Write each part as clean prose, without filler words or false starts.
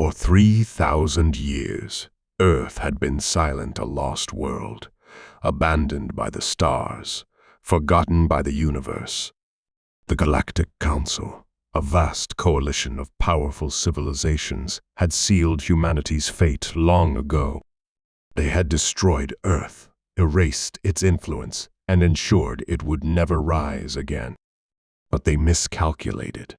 For 3,000 years, Earth had been silent, a lost world, abandoned by the stars, forgotten by the universe. The Galactic Council, a vast coalition of powerful civilizations, had sealed humanity's fate long ago. They had destroyed Earth, erased its influence, and ensured it would never rise again. But they miscalculated.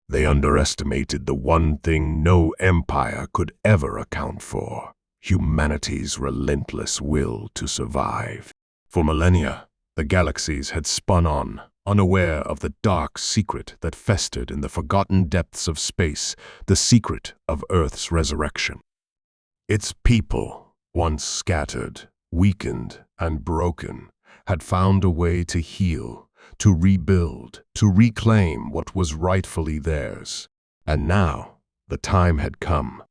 They underestimated the one thing no empire could ever account for: humanity's relentless will to survive. For millennia, the galaxies had spun on, unaware of the dark secret that festered in the forgotten depths of space, the secret of Earth's resurrection. Its people, once scattered, weakened, and broken, had found a way to heal, to rebuild, to reclaim what was rightfully theirs. And now, the time had come.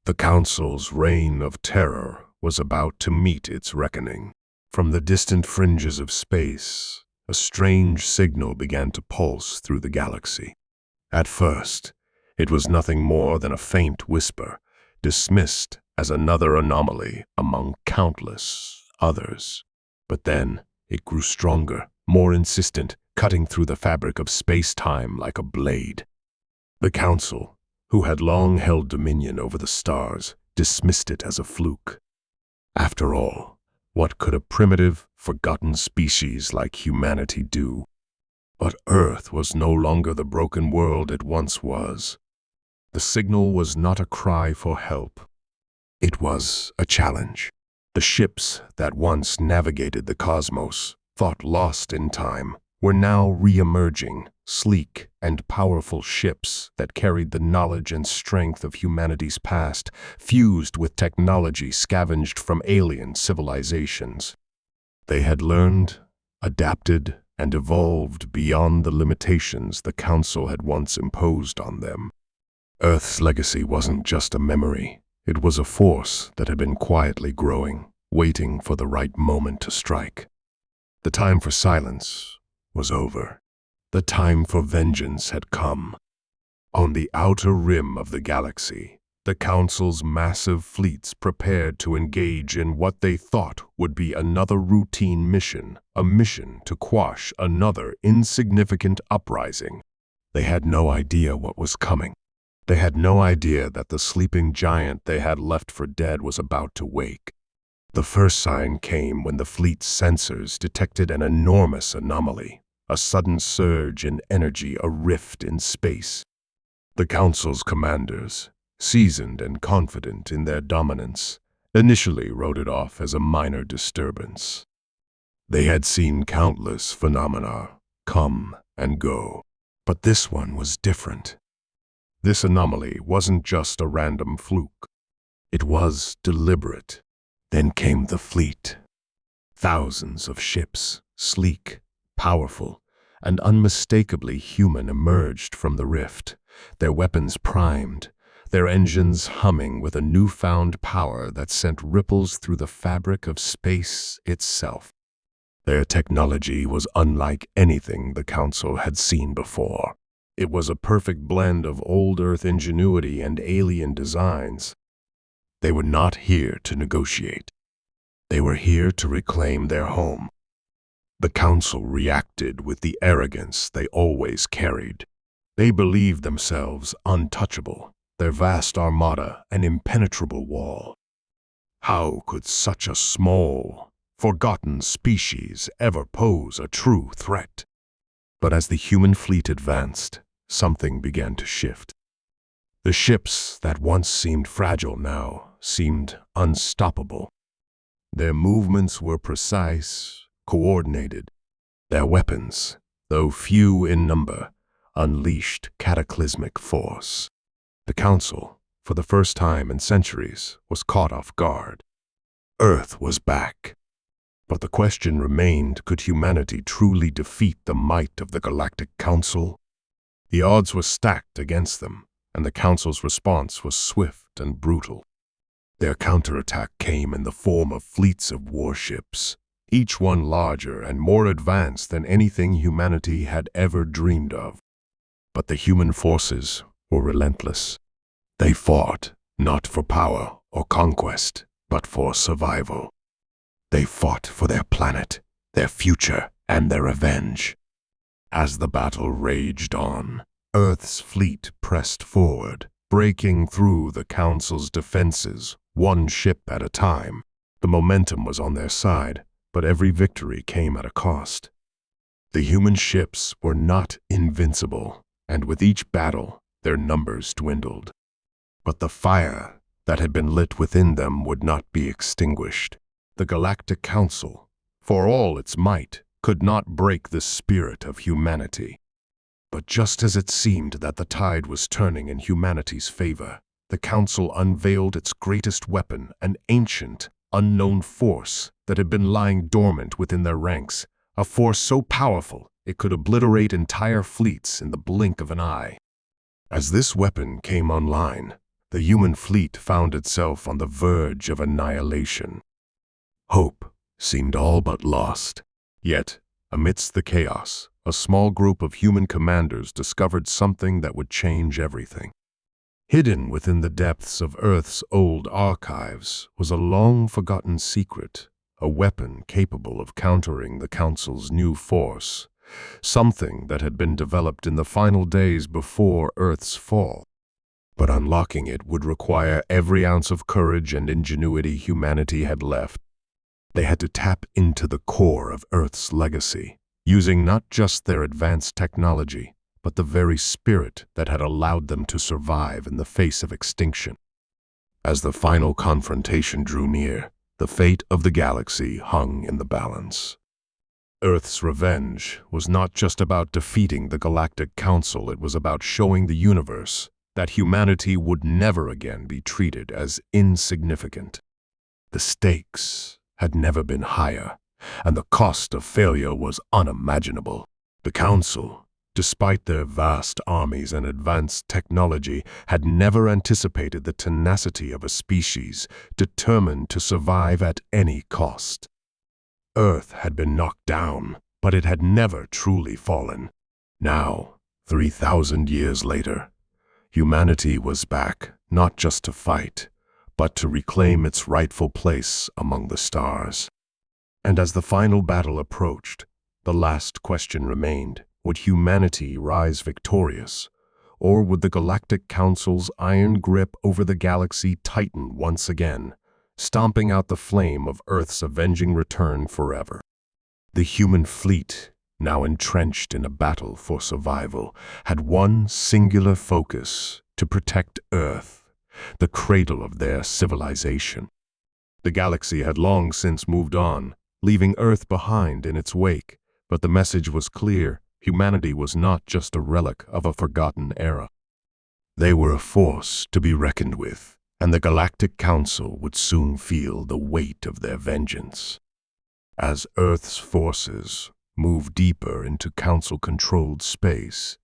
The Council's reign of terror was about to meet its reckoning. From the distant fringes of space, a strange signal began to pulse through the galaxy. At first, it was nothing more than a faint whisper, dismissed as another anomaly among countless others. But then, it grew stronger, more insistent, cutting through the fabric of space-time like a blade. The Council, who had long held dominion over the stars, dismissed it as a fluke. After all, what could a primitive, forgotten species like humanity do? But Earth was no longer the broken world it once was. The signal was not a cry for help. It was a challenge. The ships that once navigated the cosmos, thought lost in time, were now re-emerging, sleek and powerful ships that carried the knowledge and strength of humanity's past, fused with technology scavenged from alien civilizations. They had learned, adapted, and evolved beyond the limitations the Council had once imposed on them. Earth's legacy wasn't just a memory. It was a force that had been quietly growing, waiting for the right moment to strike. The time for silence was over. The time for vengeance had come. On the outer rim of the galaxy, the Council's massive fleets prepared to engage in what they thought would be another routine mission, a mission to quash another insignificant uprising. They had no idea what was coming. They had no idea that the sleeping giant they had left for dead was about to wake. The first sign came when the fleet's sensors detected an enormous anomaly, a sudden surge in energy, a rift in space. The Council's commanders, seasoned and confident in their dominance, initially wrote it off as a minor disturbance. They had seen countless phenomena come and go, but this one was different. This anomaly wasn't just a random fluke. It was deliberate. Then came the fleet. Thousands of ships, sleek, powerful, and unmistakably human, emerged from the rift, their weapons primed, their engines humming with a newfound power that sent ripples through the fabric of space itself. Their technology was unlike anything the Council had seen before. It was a perfect blend of old Earth ingenuity and alien designs. They were not here to negotiate. They were here to reclaim their home. The Council reacted with the arrogance they always carried. They believed themselves untouchable, their vast armada an impenetrable wall. How could such a small, forgotten species ever pose a true threat? But as the human fleet advanced, something began to shift. The ships that once seemed fragile now seemed unstoppable. Their movements were precise, coordinated. Their weapons, though few in number, unleashed cataclysmic force. The Council, for the first time in centuries, was caught off guard. Earth was back. But the question remained, could humanity truly defeat the might of the Galactic Council? The odds were stacked against them, and the Council's response was swift and brutal. Their counterattack came in the form of fleets of warships, each one larger and more advanced than anything humanity had ever dreamed of. But the human forces were relentless. They fought not for power or conquest, but for survival. They fought for their planet, their future, and their revenge. As the battle raged on, Earth's fleet pressed forward, breaking through the Council's defenses, one ship at a time. The momentum was on their side, but every victory came at a cost. The human ships were not invincible, and with each battle, their numbers dwindled. But the fire that had been lit within them would not be extinguished. The Galactic Council, for all its might, could not break the spirit of humanity. But just as it seemed that the tide was turning in humanity's favor, the Council unveiled its greatest weapon, an ancient, unknown force that had been lying dormant within their ranks, a force so powerful it could obliterate entire fleets in the blink of an eye. As this weapon came online, the human fleet found itself on the verge of annihilation. Hope seemed all but lost. Yet, amidst the chaos, a small group of human commanders discovered something that would change everything. Hidden within the depths of Earth's old archives was a long-forgotten secret, a weapon capable of countering the Council's new force, something that had been developed in the final days before Earth's fall. But unlocking it would require every ounce of courage and ingenuity humanity had left. They had to tap into the core of Earth's legacy, using not just their advanced technology, but the very spirit that had allowed them to survive in the face of extinction. As the final confrontation drew near, the fate of the galaxy hung in the balance. Earth's revenge was not just about defeating the Galactic Council, it was about showing the universe that humanity would never again be treated as insignificant. The stakes had never been higher, and the cost of failure was unimaginable. The Council, despite their vast armies and advanced technology, had never anticipated the tenacity of a species determined to survive at any cost. Earth had been knocked down, but it had never truly fallen. Now, 3,000 years later, humanity was back, not just to fight, but to reclaim its rightful place among the stars. And as the final battle approached, the last question remained: would humanity rise victorious, or would the Galactic Council's iron grip over the galaxy tighten once again, stomping out the flame of Earth's avenging return forever? The human fleet, now entrenched in a battle for survival, had one singular focus: to protect Earth, the cradle of their civilization. The galaxy had long since moved on, leaving Earth behind in its wake, but the message was clear: humanity was not just a relic of a forgotten era. They were a force to be reckoned with, and the Galactic Council would soon feel the weight of their vengeance. As Earth's forces moved deeper into Council-controlled space,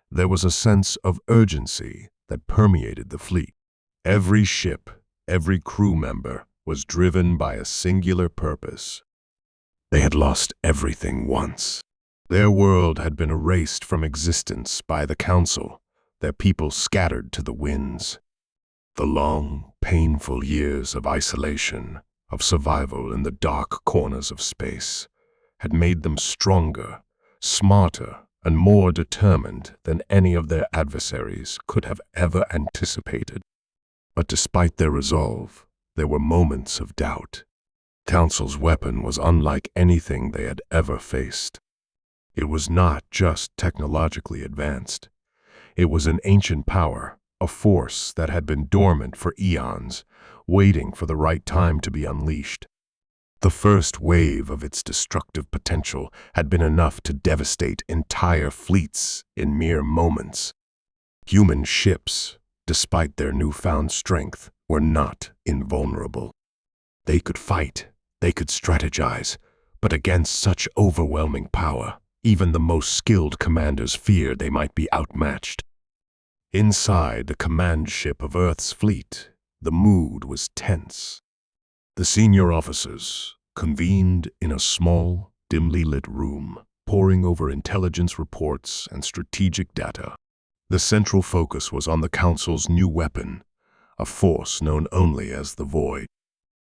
there was a sense of urgency that permeated the fleet. Every ship, every crew member was driven by a singular purpose. They had lost everything once. Their world had been erased from existence by the Council, their people scattered to the winds. The long, painful years of isolation, of survival in the dark corners of space, had made them stronger, smarter, and more determined than any of their adversaries could have ever anticipated. But despite their resolve, there were moments of doubt. Council's weapon was unlike anything they had ever faced. It was not just technologically advanced. It was an ancient power, a force that had been dormant for eons, waiting for the right time to be unleashed. The first wave of its destructive potential had been enough to devastate entire fleets in mere moments. Human ships, despite their newfound strength, were not invulnerable. They could fight, they could strategize, but against such overwhelming power, even the most skilled commanders feared they might be outmatched. Inside the command ship of Earth's fleet, the mood was tense. The senior officers convened in a small, dimly lit room, poring over intelligence reports and strategic data. The central focus was on the Council's new weapon, a force known only as the Void.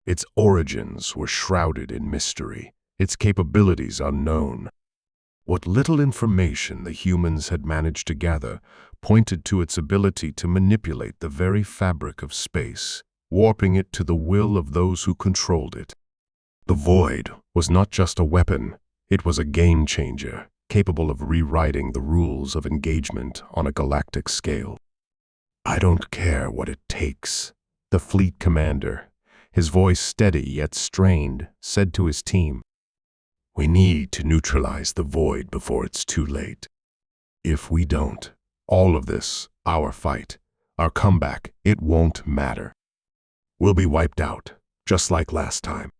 Its origins were shrouded in mystery, its capabilities unknown. What little information the humans had managed to gather pointed to its ability to manipulate the very fabric of space, warping it to the will of those who controlled it. The Void was not just a weapon, it was a game changer, capable of rewriting the rules of engagement on a galactic scale. "I don't care what it takes," the fleet commander, his voice steady yet strained, said to his team. "We need to neutralize the Void before it's too late. If we don't, all of this, our fight, our comeback, it won't matter. We'll be wiped out, just like last time."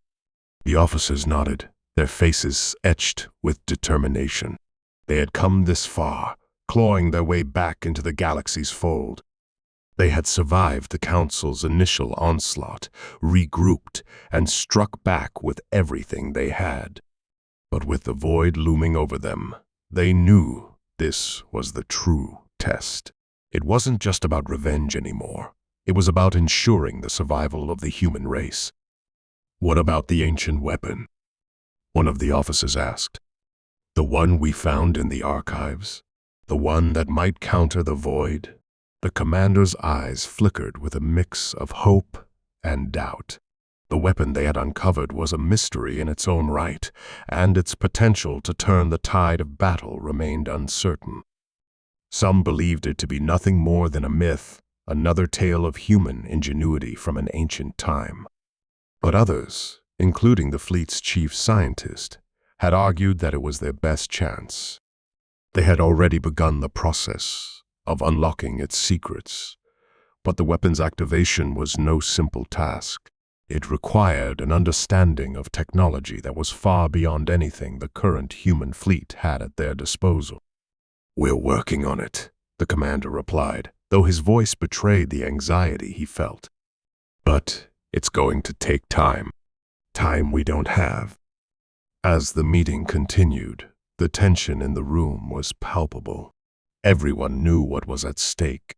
The officers nodded, their faces etched with determination. They had come this far, clawing their way back into the galaxy's fold. They had survived the Council's initial onslaught, regrouped, and struck back with everything they had. But with the Void looming over them, they knew this was the true test. It wasn't just about revenge anymore. It was about ensuring the survival of the human race. "What about the ancient weapon?" one of the officers asked. "The one we found in the archives? The one that might counter the Void?" The commander's eyes flickered with a mix of hope and doubt. The weapon they had uncovered was a mystery in its own right, and its potential to turn the tide of battle remained uncertain. Some believed it to be nothing more than a myth, another tale of human ingenuity from an ancient time. But others, including the fleet's chief scientist, had argued that it was their best chance. They had already begun the process of unlocking its secrets, but the weapon's activation was no simple task. It required an understanding of technology that was far beyond anything the current human fleet had at their disposal. "We're working on it," the commander replied, though his voice betrayed the anxiety he felt. "But it's going to take time. Time we don't have." As the meeting continued, the tension in the room was palpable. Everyone knew what was at stake.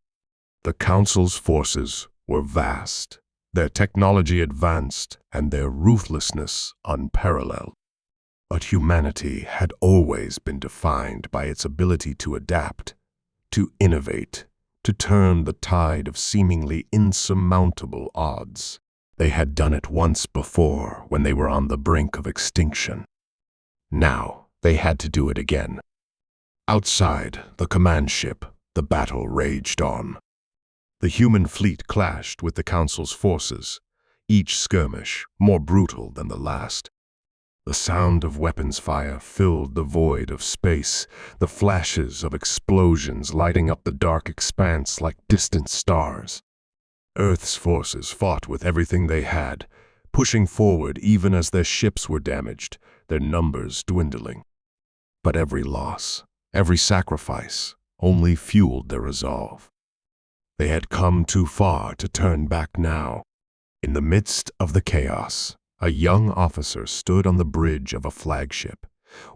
The Council's forces were vast, their technology advanced, and their ruthlessness unparalleled. But humanity had always been defined by its ability to adapt, to innovate, to turn the tide of seemingly insurmountable odds. They had done it once before when they were on the brink of extinction. Now they had to do it again. Outside the command ship, the battle raged on. The human fleet clashed with the Council's forces, each skirmish more brutal than the last. The sound of weapons fire filled the void of space, the flashes of explosions lighting up the dark expanse like distant stars. Earth's forces fought with everything they had, pushing forward even as their ships were damaged, their numbers dwindling. But every loss, every sacrifice, only fueled their resolve. They had come too far to turn back now. In the midst of the chaos, a young officer stood on the bridge of a flagship,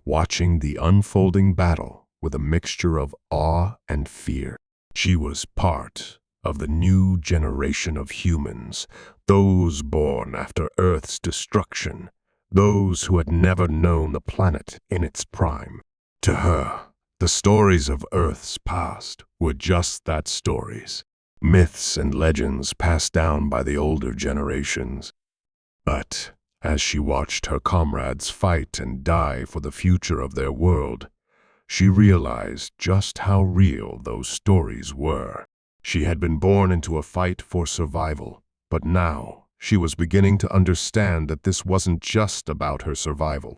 watching the unfolding battle with a mixture of awe and fear. She was part of the new generation of humans, those born after Earth's destruction, those who had never known the planet in its prime. To her, the stories of Earth's past were just that, stories, myths and legends passed down by the older generations. But as she watched her comrades fight and die for the future of their world, she realized just how real those stories were. She had been born into a fight for survival, but now she was beginning to understand that this wasn't just about her survival.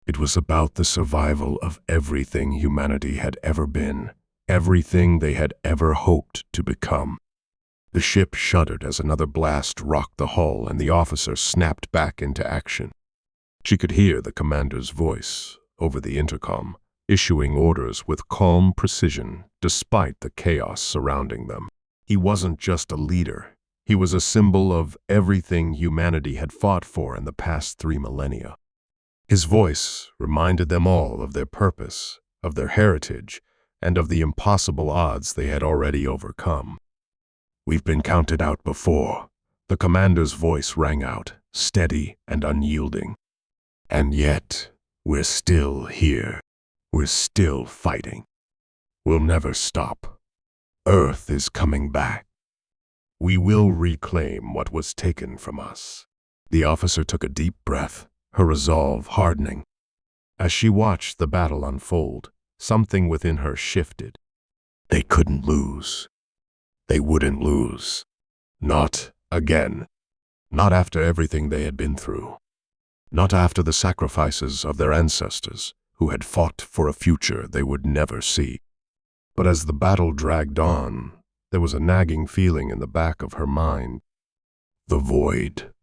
It was about the survival of everything humanity had ever been, everything they had ever hoped to become. The ship shuddered as another blast rocked the hull and the officer snapped back into action. She could hear the commander's voice over the intercom, issuing orders with calm precision despite the chaos surrounding them. He wasn't just a leader. He was a symbol of everything humanity had fought for in the past 3 millennia. His voice reminded them all of their purpose, of their heritage, and of the impossible odds they had already overcome. "We've been counted out before," the commander's voice rang out, steady and unyielding. "And yet, we're still here. We're still fighting. We'll never stop. Earth is coming back. We will reclaim what was taken from us." The officer took a deep breath, her resolve hardening. As she watched the battle unfold, something within her shifted. They couldn't lose. They wouldn't lose. Not again. Not after everything they had been through. Not after the sacrifices of their ancestors, who had fought for a future they would never see. But as the battle dragged on, there was a nagging feeling in the back of her mind. The void.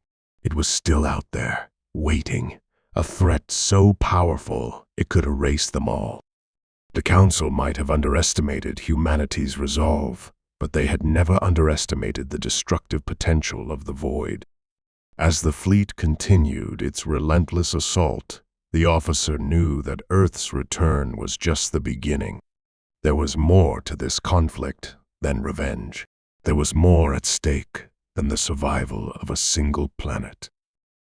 It was still out there, waiting, a threat so powerful it could erase them all. The Council might have underestimated humanity's resolve, but they had never underestimated the destructive potential of the void. As the fleet continued its relentless assault, the officer knew that Earth's return was just the beginning. There was more to this conflict than revenge. There was more at stake than the survival of a single planet.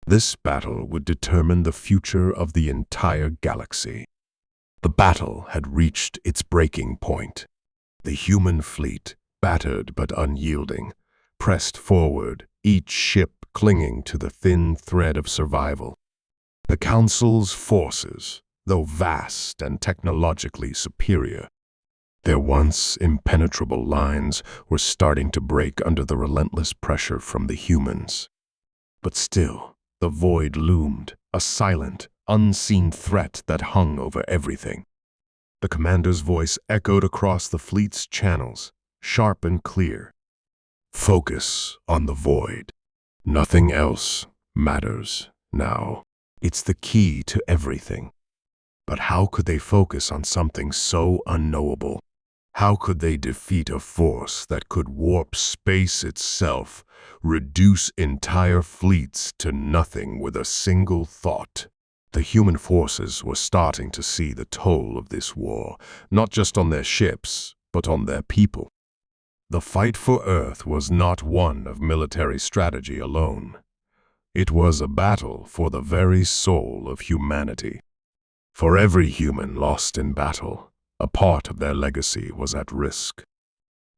This battle would determine the future of the entire galaxy. The battle had reached its breaking point. The human fleet, battered but unyielding, pressed forward, each ship clinging to the thin thread of survival. The Council's forces, though vast and technologically superior, their once impenetrable lines were starting to break under the relentless pressure from the humans. But still, the void loomed, a silent, unseen threat that hung over everything. The commander's voice echoed across the fleet's channels, sharp and clear. "Focus on the void. Nothing else matters now. It's the key to everything." But how could they focus on something so unknowable? How could they defeat a force that could warp space itself, reduce entire fleets to nothing with a single thought? The human forces were starting to see the toll of this war, not just on their ships, but on their people. The fight for Earth was not one of military strategy alone. It was a battle for the very soul of humanity. For every human lost in battle, a part of their legacy was at risk.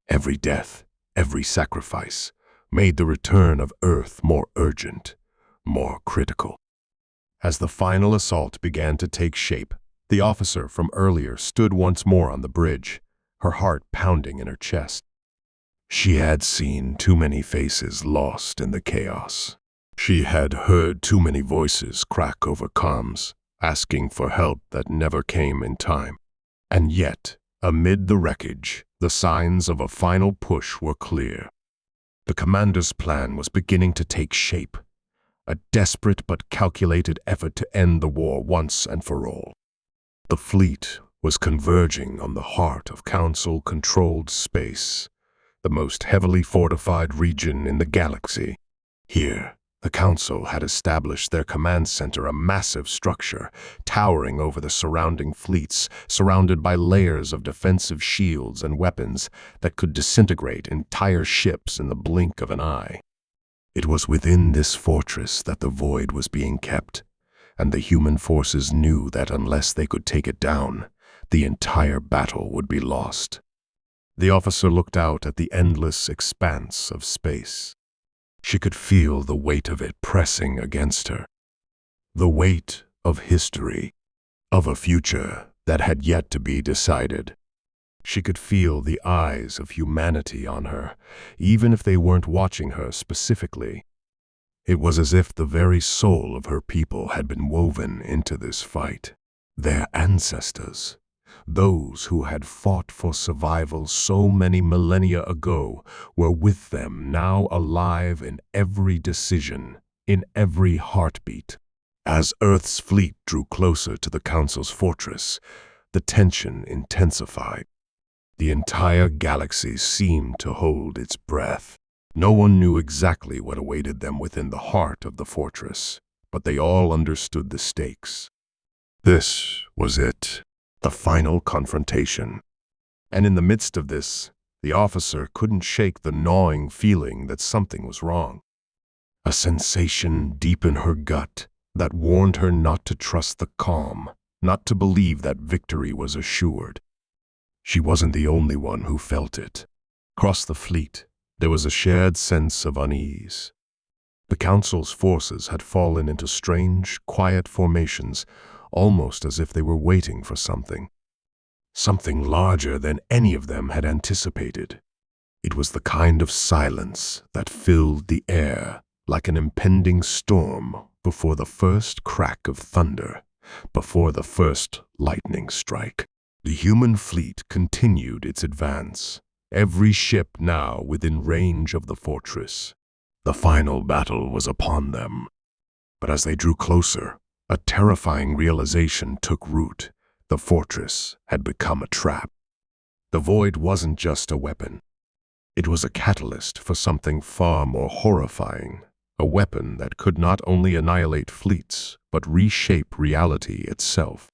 Every death, every sacrifice, made the return of Earth more urgent, more critical. As the final assault began to take shape, the officer from earlier stood once more on the bridge, her heart pounding in her chest. She had seen too many faces lost in the chaos. She had heard too many voices crack over comms, asking for help that never came in time. And yet, amid the wreckage, the signs of a final push were clear. The commander's plan was beginning to take shape, a desperate but calculated effort to end the war once and for all. The fleet was converging on the heart of Council-controlled space, the most heavily fortified region in the galaxy. Here, the Council had established their command center, a massive structure, towering over the surrounding fleets, surrounded by layers of defensive shields and weapons that could disintegrate entire ships in the blink of an eye. It was within this fortress that the void was being kept, and the human forces knew that unless they could take it down, the entire battle would be lost. The officer looked out at the endless expanse of space. She could feel the weight of it pressing against her. The weight of history, of a future that had yet to be decided. She could feel the eyes of humanity on her, even if they weren't watching her specifically. It was as if the very soul of her people had been woven into this fight. Their ancestors, those who had fought for survival so many millennia ago, were with them, now alive in every decision, in every heartbeat. As Earth's fleet drew closer to the Council's fortress, the tension intensified. The entire galaxy seemed to hold its breath. No one knew exactly what awaited them within the heart of the fortress, but they all understood the stakes. This was it. The final confrontation. And in the midst of this, the officer couldn't shake the gnawing feeling that something was wrong. A sensation deep in her gut that warned her not to trust the calm, not to believe that victory was assured. She wasn't the only one who felt it. Across the fleet, there was a shared sense of unease. The Council's forces had fallen into strange, quiet formations, almost as if they were waiting for something. Something larger than any of them had anticipated. It was the kind of silence that filled the air like an impending storm before the first crack of thunder, before the first lightning strike. The human fleet continued its advance, every ship now within range of the fortress. The final battle was upon them. But as they drew closer, a terrifying realization took root. The fortress had become a trap. The void wasn't just a weapon. It was a catalyst for something far more horrifying, a weapon that could not only annihilate fleets, but reshape reality itself.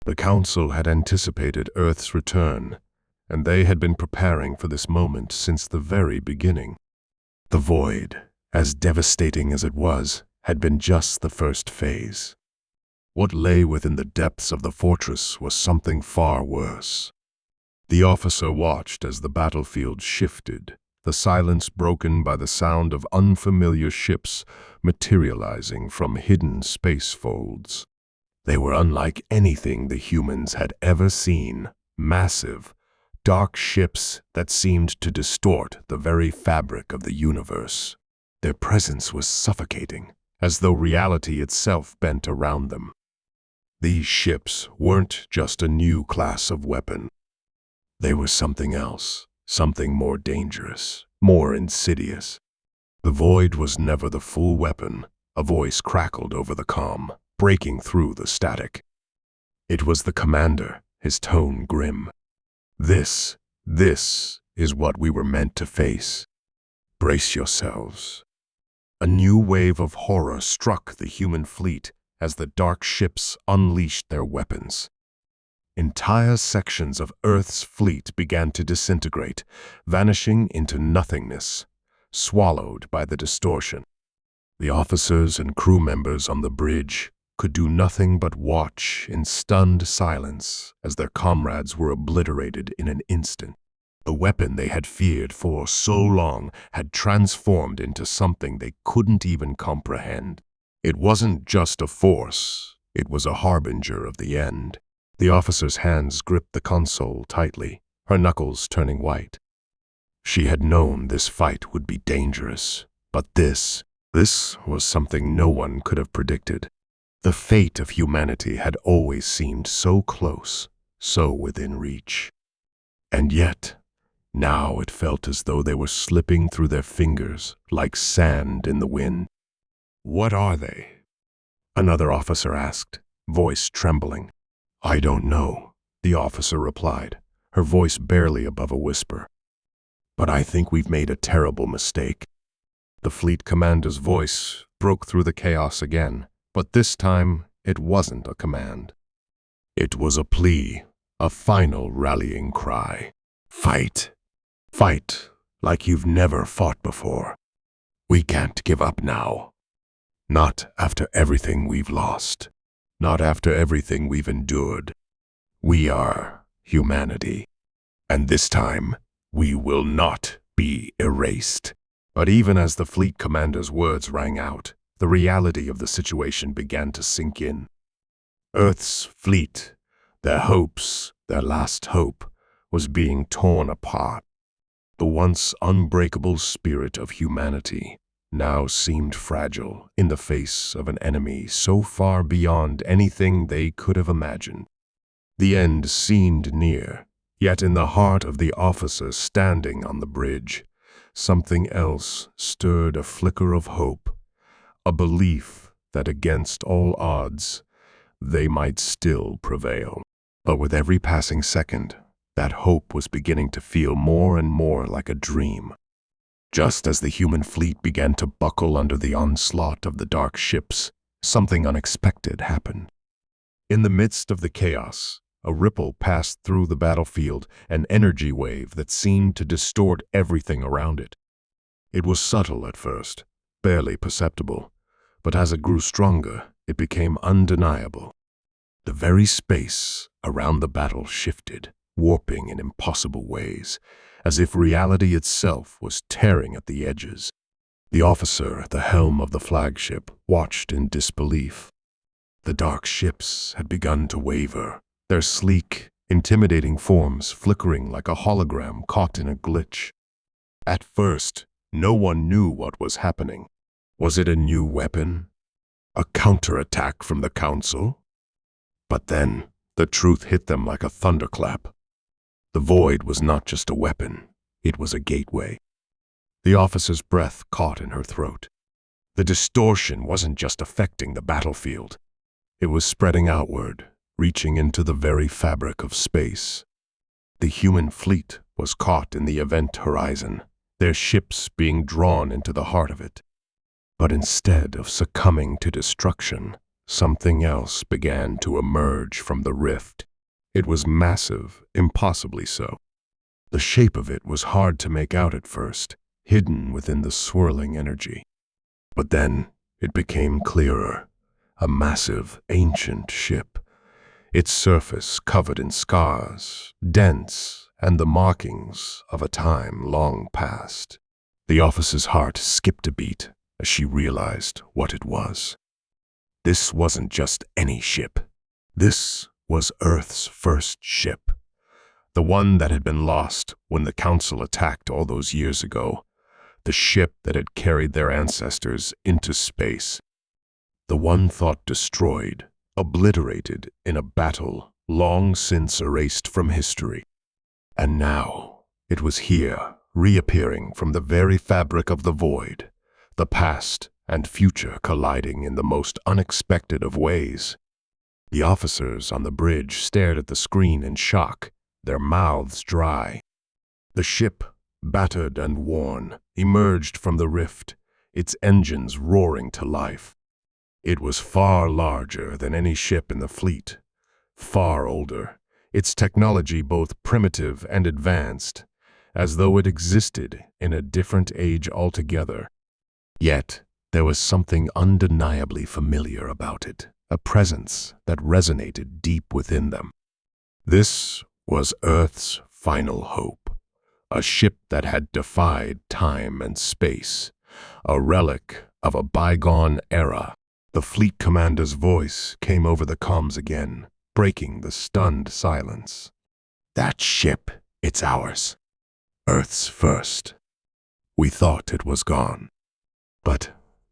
The Council had anticipated Earth's return, and they had been preparing for this moment since the very beginning. The void, as devastating as it was, had been just the first phase. What lay within the depths of the fortress was something far worse. The officer watched as the battlefield shifted, the silence broken by the sound of unfamiliar ships materializing from hidden space folds. They were unlike anything the humans had ever seen, massive, dark ships that seemed to distort the very fabric of the universe. Their presence was suffocating, as though reality itself bent around them. These ships weren't just a new class of weapon. They were something else, something more dangerous, more insidious. The void was never the full weapon. A voice crackled over the comm, breaking through the static. It was the commander, his tone grim. This is what we were meant to face. Brace yourselves. A new wave of horror struck the human fleet as the dark ships unleashed their weapons. Entire sections of Earth's fleet began to disintegrate, vanishing into nothingness, swallowed by the distortion. The officers and crew members on the bridge could do nothing but watch in stunned silence as their comrades were obliterated in an instant. The weapon they had feared for so long had transformed into something they couldn't even comprehend. It wasn't just a force, it was a harbinger of the end. The officer's hands gripped the console tightly, her knuckles turning white. She had known this fight would be dangerous, but this was something no one could have predicted. The fate of humanity had always seemed so close, so within reach. And yet, now it felt as though they were slipping through their fingers like sand in the wind. "What are they?" another officer asked, voice trembling. "I don't know," the officer replied, her voice barely above a whisper. "But I think we've made a terrible mistake." The fleet commander's voice broke through the chaos again, but this time it wasn't a command. It was a plea, a final rallying cry. "Fight! Fight like you've never fought before. We can't give up now. Not after everything we've lost. Not after everything we've endured. We are humanity. And this time, we will not be erased." But even as the fleet commander's words rang out, the reality of the situation began to sink in. Earth's fleet, their hopes, their last hope, was being torn apart. The once unbreakable spirit of humanity now seemed fragile in the face of an enemy so far beyond anything they could have imagined. The end seemed near, yet in the heart of the officer standing on the bridge, something else stirred a flicker of hope, a belief that against all odds, they might still prevail. But with every passing second, that hope was beginning to feel more and more like a dream. Just as the human fleet began to buckle under the onslaught of the dark ships, something unexpected happened. In the midst of the chaos, A ripple passed through the battlefield, an energy wave that seemed to distort everything around it. It was subtle at first, barely perceptible, but as it grew stronger, it became undeniable. The very space around the battle shifted, warping in impossible ways, as if reality itself was tearing at the edges. The officer at the helm of the flagship watched in disbelief. The dark ships had begun to waver, their sleek, intimidating forms flickering like a hologram caught in a glitch. At first, no one knew what was happening. Was it a new weapon? A counterattack from the Council? But then, the truth hit them like a thunderclap. The void was not just a weapon, it was a gateway. The officer's breath caught in her throat. The distortion wasn't just affecting the battlefield. It was spreading outward, reaching into the very fabric of space. The human fleet was caught in the event horizon, their ships being drawn into the heart of it. But instead of succumbing to destruction, something else began to emerge from the rift. It was massive, impossibly so. The shape of it was hard to make out at first, hidden within the swirling energy. But then it became clearer. A massive, ancient ship, its surface covered in scars, dents, and the markings of a time long past. The officer's heart skipped a beat as she realized what it was. This wasn't just any ship. This was Earth's first ship. The one that had been lost when the Council attacked all those years ago. The ship that had carried their ancestors into space. The one thought destroyed, obliterated in a battle long since erased from history. And now it was here, reappearing from the very fabric of the void, the past and future colliding in the most unexpected of ways. The officers on the bridge stared at the screen in shock, their mouths dry. The ship, battered and worn, emerged from the rift, its engines roaring to life. It was far larger than any ship in the fleet, far older, its technology both primitive and advanced, as though it existed in a different age altogether. Yet, there was something undeniably familiar about it, a presence that resonated deep within them. This was Earth's final hope, a ship that had defied time and space, a relic of a bygone era. The fleet commander's voice came over the comms again, breaking the stunned silence. That ship, it's ours. Earth's first. We thought it was gone. But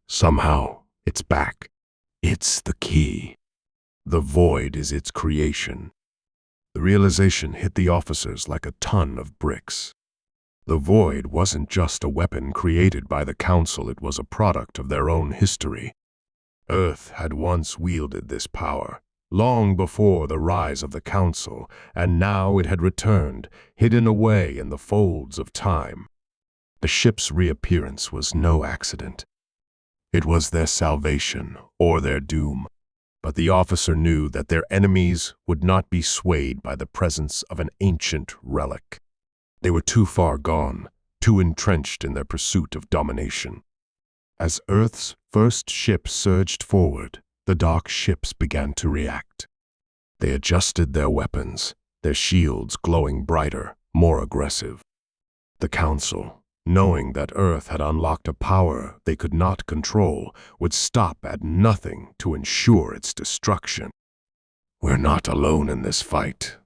somehow it's back. It's the key. The void is its creation. The realization hit the officers like a ton of bricks. The void wasn't just a weapon created by the Council, it was a product of their own history. Earth had once wielded this power, long before the rise of the Council, and now it had returned, hidden away in the folds of time. The ship's reappearance was no accident. It was their salvation or their doom, but the officer knew that their enemies would not be swayed by the presence of an ancient relic. They were too far gone, too entrenched in their pursuit of domination. As Earth's first ship surged forward, the dark ships began to react. They adjusted their weapons, their shields glowing brighter, more aggressive. The Council, knowing that Earth had unlocked a power they could not control, would stop at nothing to ensure its destruction. "We're not alone in this fight."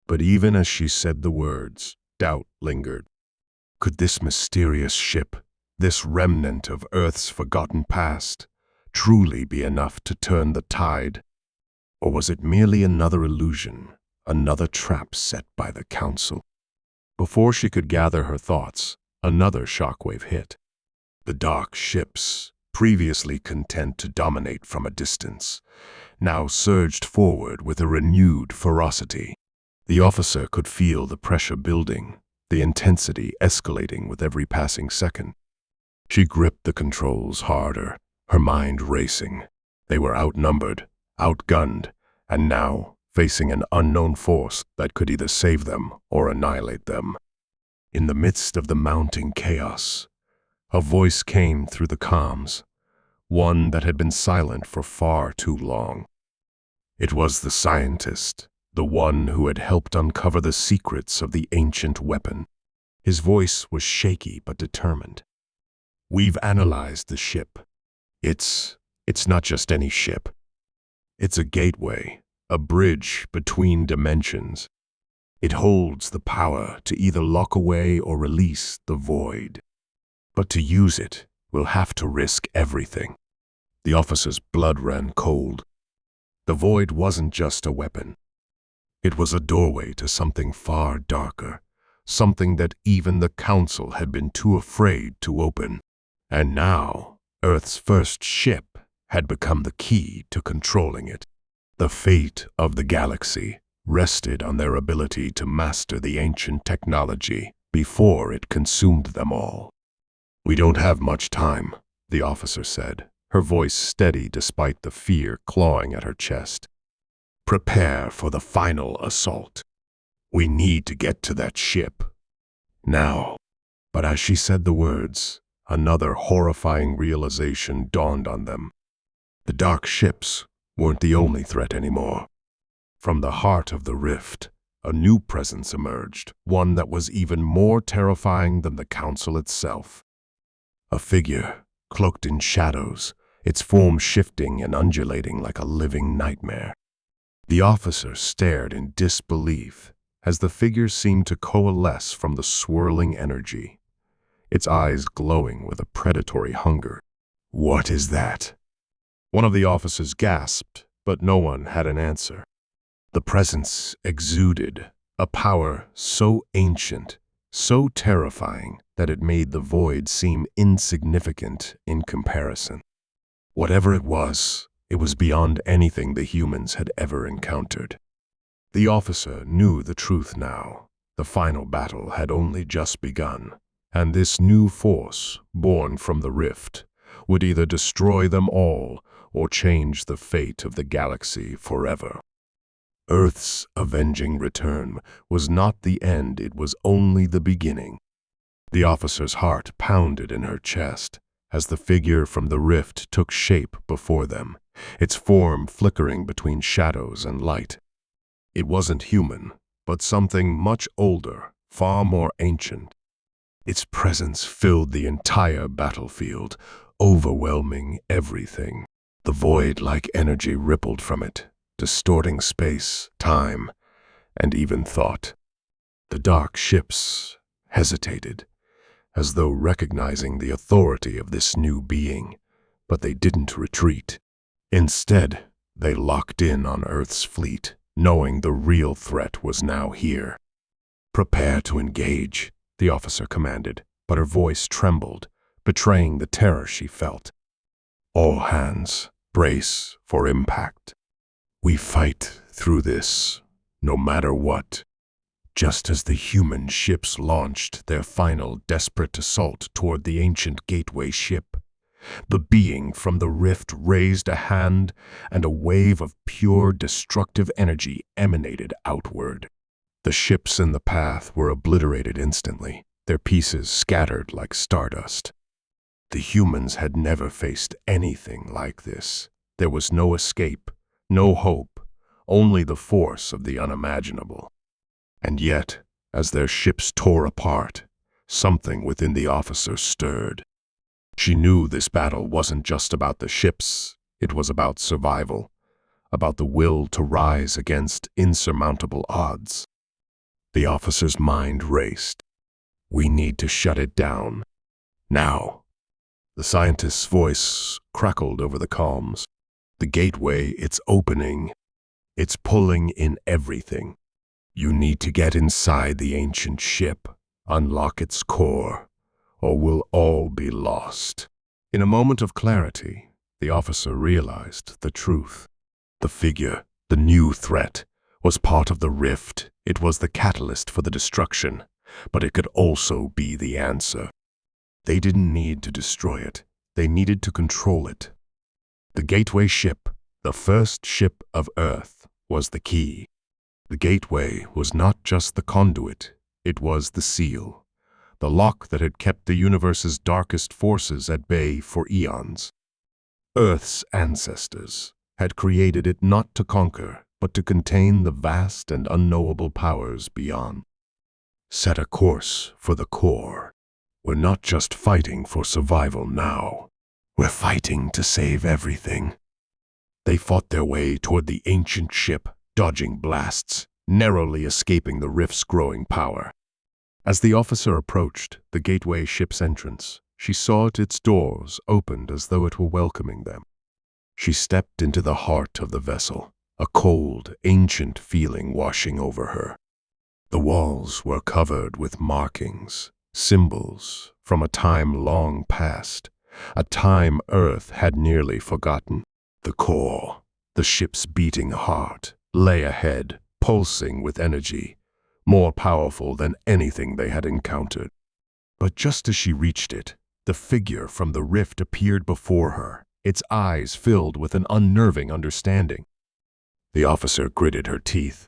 But even as she said the words, doubt lingered. Could this mysterious ship, this remnant of Earth's forgotten past, truly be enough to turn the tide? Or was it merely another illusion, another trap set by the Council? Before she could gather her thoughts, another shockwave hit. The dark ships, previously content to dominate from a distance, now surged forward with a renewed ferocity. The officer could feel the pressure building, the intensity escalating with every passing second. She gripped the controls harder, her mind racing. They were outnumbered, outgunned, and now, facing an unknown force that could either save them or annihilate them. In the midst of the mounting chaos, a voice came through the comms, one that had been silent for far too long. It was the scientist, the one who had helped uncover the secrets of the ancient weapon. His voice was shaky but determined. "We've analyzed the ship. It's not just any ship. It's a gateway, a bridge between dimensions. It holds the power to either lock away or release the void. But to use it, we'll have to risk everything." The officer's blood ran cold. The void wasn't just a weapon. It was a doorway to something far darker, something that even the Council had been too afraid to open. And now, Earth's first ship had become the key to controlling it. The fate of the galaxy rested on their ability to master the ancient technology before it consumed them all. "We don't have much time," the officer said, her voice steady despite the fear clawing at her chest. "Prepare for the final assault. We need to get to that ship. Now." But as she said the words, another horrifying realization dawned on them. The dark ships weren't the only threat anymore. From the heart of the rift, a new presence emerged, one that was even more terrifying than the Council itself. A figure, cloaked in shadows, its form shifting and undulating like a living nightmare. The officer stared in disbelief as the figure seemed to coalesce from the swirling energy, its eyes glowing with a predatory hunger. "What is that?" One of the officers gasped, but no one had an answer. The presence exuded, a power so ancient, so terrifying that it made the void seem insignificant in comparison. Whatever it was beyond anything the humans had ever encountered. The officer knew the truth now. The final battle had only just begun, and this new force, born from the rift, would either destroy them all or change the fate of the galaxy forever. Earth's avenging return was not the end, it was only the beginning. The officer's heart pounded in her chest as the figure from the rift took shape before them, its form flickering between shadows and light. It wasn't human, but something much older, far more ancient. Its presence filled the entire battlefield, overwhelming everything. The void-like energy rippled from it, distorting space, time, and even thought. The dark ships hesitated, as though recognizing the authority of this new being, but they didn't retreat. Instead, they locked in on Earth's fleet, knowing the real threat was now here. "Prepare to engage," the officer commanded, but her voice trembled, betraying the terror she felt. "All hands, brace for impact. We fight through this, no matter what." Just as the human ships launched their final desperate assault toward the ancient gateway ship, the being from the rift raised a hand, and a wave of pure destructive energy emanated outward. The ships in the path were obliterated instantly, their pieces scattered like stardust. The humans had never faced anything like this. There was no escape, no hope, only the force of the unimaginable. And yet, as their ships tore apart, something within the officer stirred. She knew this battle wasn't just about the ships, it was about survival, about the will to rise against insurmountable odds. The officer's mind raced. "We need to shut it down. Now." The scientist's voice crackled over the comms. "The gateway, it's opening. It's pulling in everything. You need to get inside the ancient ship, unlock its core, or we'll all be lost." In a moment of clarity, the officer realized the truth. The figure, the new threat, was part of the rift. It was the catalyst for the destruction, but it could also be the answer. They didn't need to destroy it. They needed to control it. The gateway ship, the first ship of Earth, was the key. The gateway was not just the conduit, it was the seal, the lock that had kept the universe's darkest forces at bay for eons. Earth's ancestors had created it not to conquer, but to contain the vast and unknowable powers beyond. Set a course for the core. We're not just fighting for survival now. We're fighting to save everything. They fought their way toward the ancient ship, dodging blasts, narrowly escaping the rift's growing power. As the officer approached the gateway ship's entrance, she saw its doors opened as though it were welcoming them. She stepped into the heart of the vessel, a cold, ancient feeling washing over her. The walls were covered with markings, symbols from a time long past, a time Earth had nearly forgotten. The core, the ship's beating heart, lay ahead, pulsing with energy, more powerful than anything they had encountered. But just as she reached it, the figure from the rift appeared before her, its eyes filled with an unnerving understanding. The officer gritted her teeth.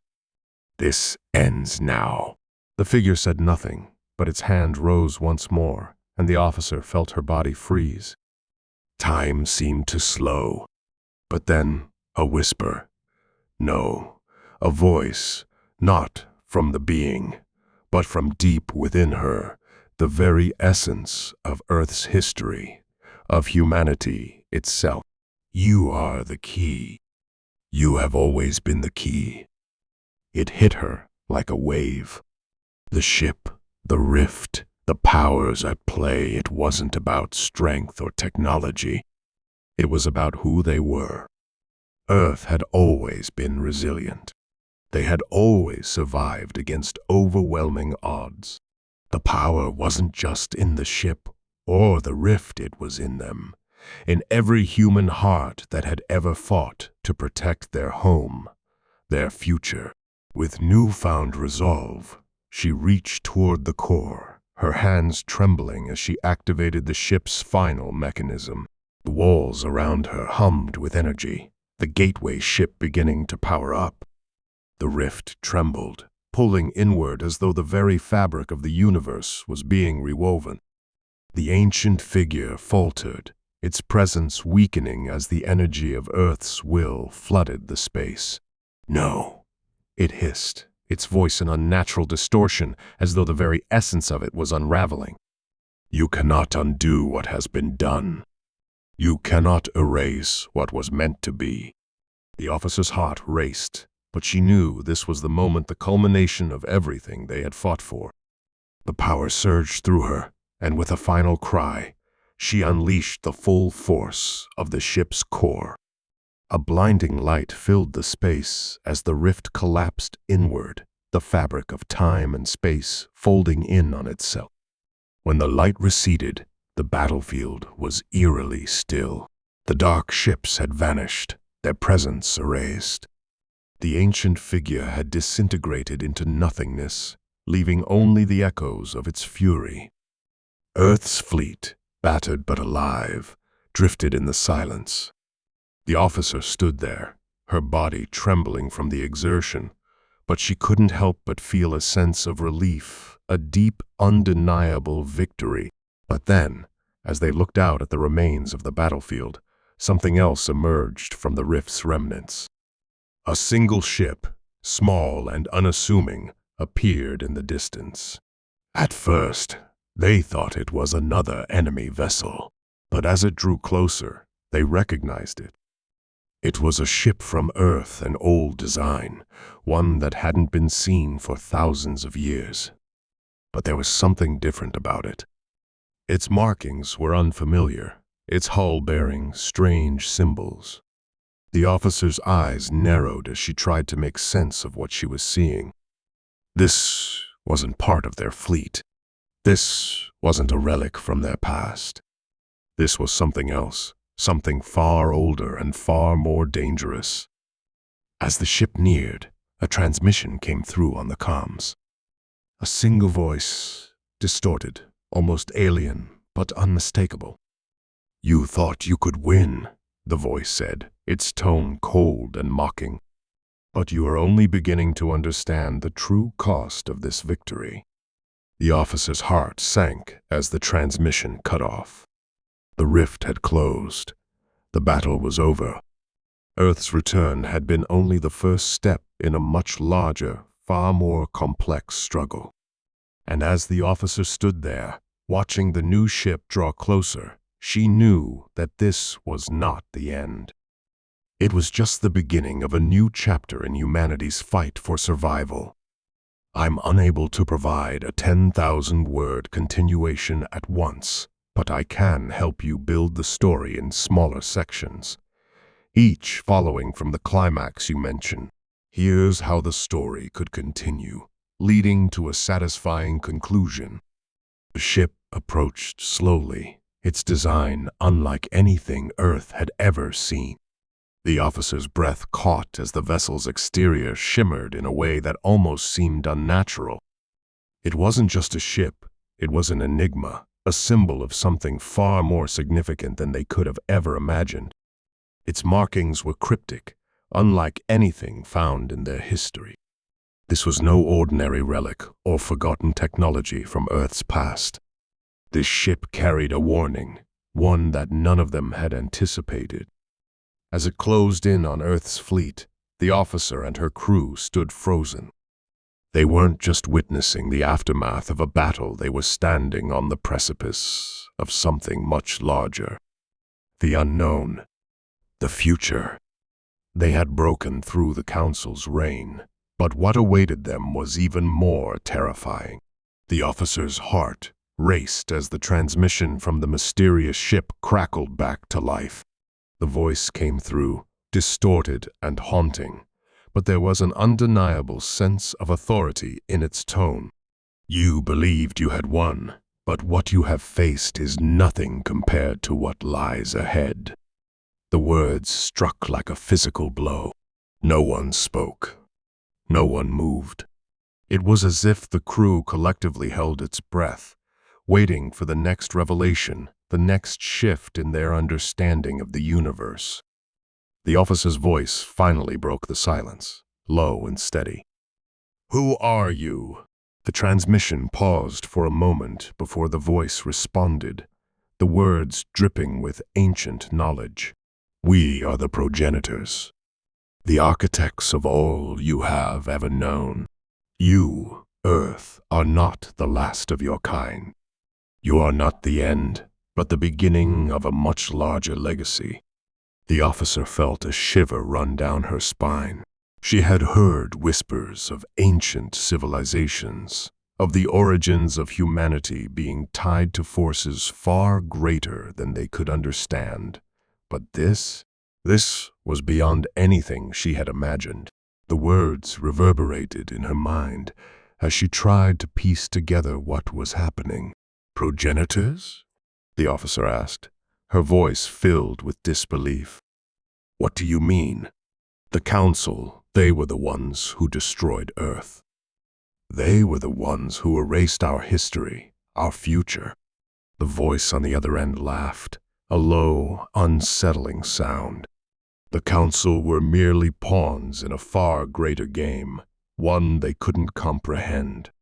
"This ends now." The figure said nothing, but its hand rose once more, and the officer felt her body freeze. Time seemed to slow. But then, a whisper. No, a voice, not from the being, but from deep within her, the very essence of Earth's history, of humanity itself. "You are the key. You have always been the key." It hit her like a wave. The ship, the rift, the powers at play, it wasn't about strength or technology. It was about who they were. Earth had always been resilient. They had always survived against overwhelming odds. The power wasn't just in the ship or the rift, it was in them, in every human heart that had ever fought to protect their home, their future. With newfound resolve, she reached toward the core, her hands trembling as she activated the ship's final mechanism. The walls around her hummed with energy, the gateway ship beginning to power up. The rift trembled, pulling inward as though the very fabric of the universe was being rewoven. The ancient figure faltered, its presence weakening as the energy of Earth's will flooded the space. "No," it hissed, its voice an unnatural distortion, as though the very essence of it was unraveling. "You cannot undo what has been done. You cannot erase what was meant to be." The officer's heart raced, but she knew this was the moment, the culmination of everything they had fought for. The power surged through her, and with a final cry, she unleashed the full force of the ship's core. A blinding light filled the space as the rift collapsed inward, the fabric of time and space folding in on itself. When the light receded, the battlefield was eerily still. The dark ships had vanished, their presence erased. The ancient figure had disintegrated into nothingness, leaving only the echoes of its fury. Earth's fleet, battered but alive, drifted in the silence. The officer stood there, her body trembling from the exertion, but she couldn't help but feel a sense of relief, a deep, undeniable victory. But then, as they looked out at the remains of the battlefield, something else emerged from the rift's remnants. A single ship, small and unassuming, appeared in the distance. At first, they thought it was another enemy vessel, but as it drew closer, they recognized it. It was a ship from Earth, an old design, one that hadn't been seen for thousands of years. But there was something different about it. Its markings were unfamiliar, its hull bearing strange symbols. The officer's eyes narrowed as she tried to make sense of what she was seeing. This wasn't part of their fleet. This wasn't a relic from their past. This was something else, something far older and far more dangerous. As the ship neared, a transmission came through on the comms. A single voice, distorted, almost alien, but unmistakable. "You thought you could win," the voice said, its tone cold and mocking. But you are only beginning to understand the true cost of this victory. The officer's heart sank as the transmission cut off. The rift had closed. The battle was over. Earth's return had been only the first step in a much larger, far more complex struggle. And as the officer stood there, watching the new ship draw closer, she knew that this was not the end. It was just the beginning of a new chapter in humanity's fight for survival. I'm unable to provide a 10,000-word continuation at once, but I can help you build the story in smaller sections, each following from the climax you mention. Here's how the story could continue, leading to a satisfying conclusion. The ship approached slowly, its design unlike anything Earth had ever seen. The officer's breath caught as the vessel's exterior shimmered in a way that almost seemed unnatural. It wasn't just a ship, it was an enigma, a symbol of something far more significant than they could have ever imagined. Its markings were cryptic, unlike anything found in their history. This was no ordinary relic or forgotten technology from Earth's past. This ship carried a warning, one that none of them had anticipated. As it closed in on Earth's fleet, the officer and her crew stood frozen. They weren't just witnessing the aftermath of a battle, they were standing on the precipice of something much larger. The unknown. The future. They had broken through the Council's reign, but what awaited them was even more terrifying. The officer's heart raced as the transmission from the mysterious ship crackled back to life. The voice came through, distorted and haunting, but there was an undeniable sense of authority in its tone. You believed you had won, but what you have faced is nothing compared to what lies ahead. The words struck like a physical blow. No one spoke. No one moved. It was as if the crew collectively held its breath, waiting for the next revelation, the next shift in their understanding of the universe. The officer's voice finally broke the silence, low and steady. "Who are you?" The transmission paused for a moment before the voice responded, the words dripping with ancient knowledge. "We are the progenitors, the architects of all you have ever known. You, Earth, are not the last of your kind. You are not the end, but the beginning of a much larger legacy." The officer felt a shiver run down her spine. She had heard whispers of ancient civilizations, of the origins of humanity being tied to forces far greater than they could understand. But this was beyond anything she had imagined. The words reverberated in her mind as she tried to piece together what was happening. "Progenitors?" the officer asked, her voice filled with disbelief. "What do you mean?" "The Council, they were the ones who destroyed Earth. They were the ones who erased our history, our future." The voice on the other end laughed, a low, unsettling sound. "The Council were merely pawns in a far greater game, one they couldn't comprehend.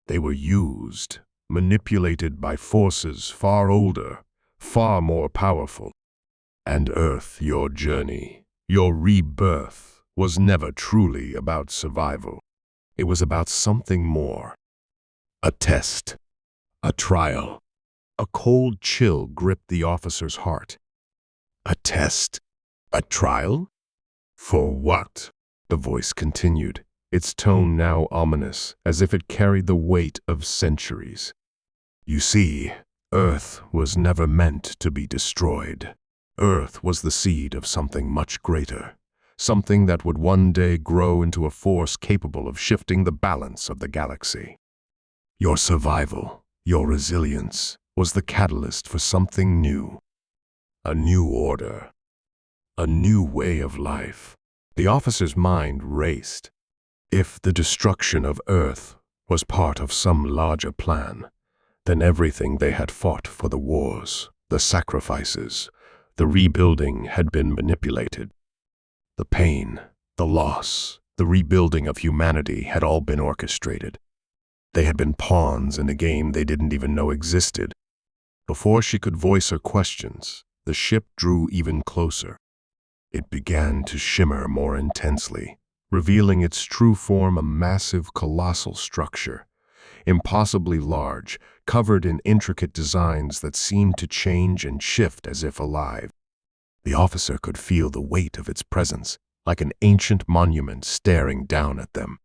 They were used, manipulated by forces far older, far more powerful. And Earth, your journey, your rebirth, was never truly about survival. It was about something more. A test. A trial." A cold chill gripped the officer's heart. "A test? A trial? For what?" the voice continued, its tone now ominous, as if it carried the weight of centuries. "You see, Earth was never meant to be destroyed. Earth was the seed of something much greater, something that would one day grow into a force capable of shifting the balance of the galaxy. Your survival, your resilience, was the catalyst for something new. A new order. A new way of life." The officer's mind raced. If the destruction of Earth was part of some larger plan, then everything they had fought for, the wars, the sacrifices, the rebuilding, had been manipulated. The pain, The loss, the rebuilding of humanity had all been orchestrated. They had been pawns in a game they didn't even know existed. Before she could voice her questions, the ship drew even closer. It began to shimmer more intensely, revealing its true form, a massive, colossal structure, impossibly large, covered in intricate designs that seemed to change and shift as if alive. The officer could feel the weight of its presence, like an ancient monument staring down at them.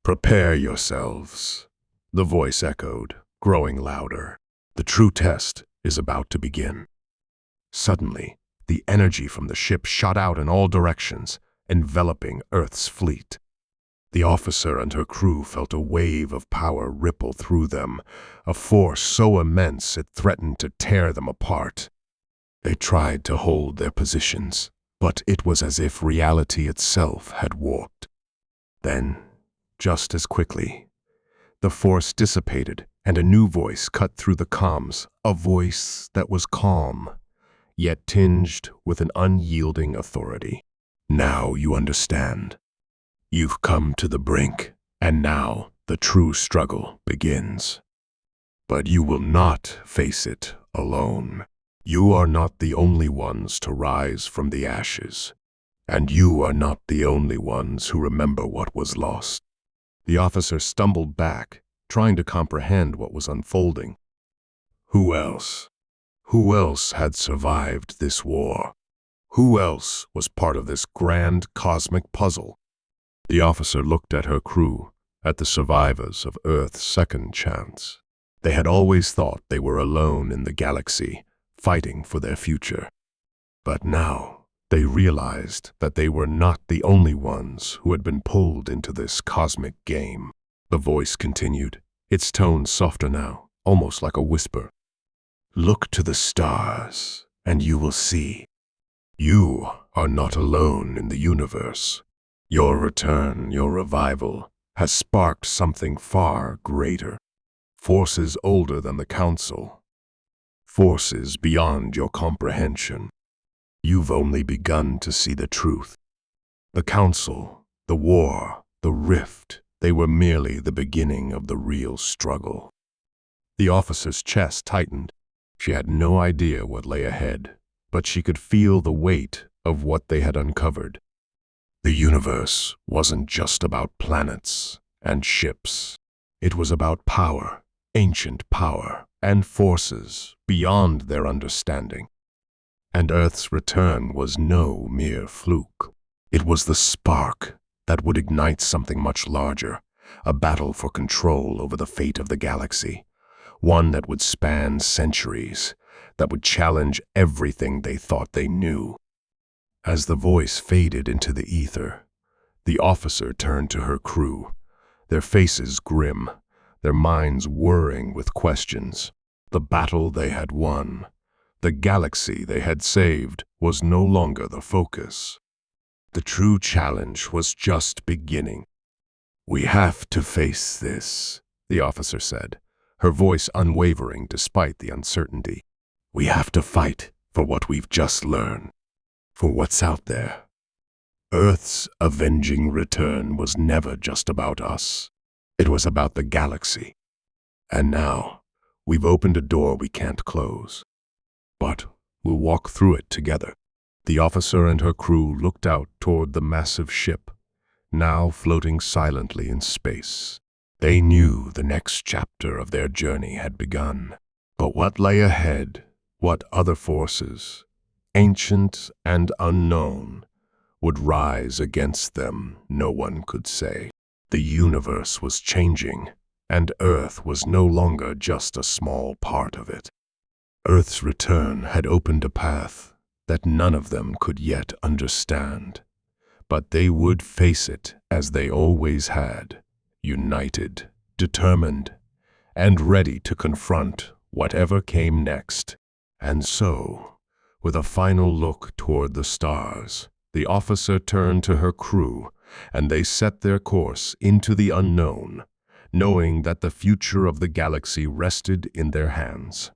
"Prepare yourselves," the voice echoed, growing louder. "The true test is about to begin." Suddenly, the energy from the ship shot out in all directions, enveloping Earth's fleet. The officer and her crew felt a wave of power ripple through them, a force so immense it threatened to tear them apart. They tried to hold their positions, but it was as if reality itself had warped. Then, just as quickly, the force dissipated and a new voice cut through the comms, a voice that was calm, yet tinged with an unyielding authority. "Now you understand. You've come to the brink, and now the true struggle begins. But you will not face it alone. You are not the only ones to rise from the ashes, and you are not the only ones who remember what was lost." The officer stumbled back, trying to comprehend what was unfolding. Who else? Who else had survived this war? Who else was part of this grand cosmic puzzle? The officer looked at her crew, at the survivors of Earth's second chance. They had always thought they were alone in the galaxy, fighting for their future. But now they realized that they were not the only ones who had been pulled into this cosmic game. The voice continued, its tone softer now, almost like a whisper. "Look to the stars, and you will see. You are not alone in the universe. Your return, your revival, has sparked something far greater. Forces older than the Council. Forces beyond your comprehension. You've only begun to see the truth. The Council, the war, the rift, they were merely the beginning of the real struggle." The officer's chest tightened. She had no idea what lay ahead, but she could feel the weight of what they had uncovered. The universe wasn't just about planets and ships. It was about power, ancient power, and forces beyond their understanding. And Earth's return was no mere fluke. It was the spark that would ignite something much larger, a battle for control over the fate of the galaxy, one that would span centuries, that would challenge everything they thought they knew. As the voice faded into the ether, the officer turned to her crew, their faces grim, their minds whirring with questions. The battle they had won, the galaxy they had saved, was no longer the focus. The true challenge was just beginning. "We have to face this," the officer said, her voice unwavering despite the uncertainty. "We have to fight for what we've just learned, for what's out there." Earth's avenging return was never just about us. It was about the galaxy. And now, we've opened a door we can't close. But we'll walk through it together. The officer and her crew looked out toward the massive ship, now floating silently in space. They knew the next chapter of their journey had begun. But what lay ahead, what other forces, ancient and unknown, would rise against them, no one could say. The universe was changing, and Earth was no longer just a small part of it. Earth's return had opened a path that none of them could yet understand. But they would face it as they always had, united, determined, and ready to confront whatever came next. And so, with a final look toward the stars, the officer turned to her crew, and they set their course into the unknown, knowing that the future of the galaxy rested in their hands.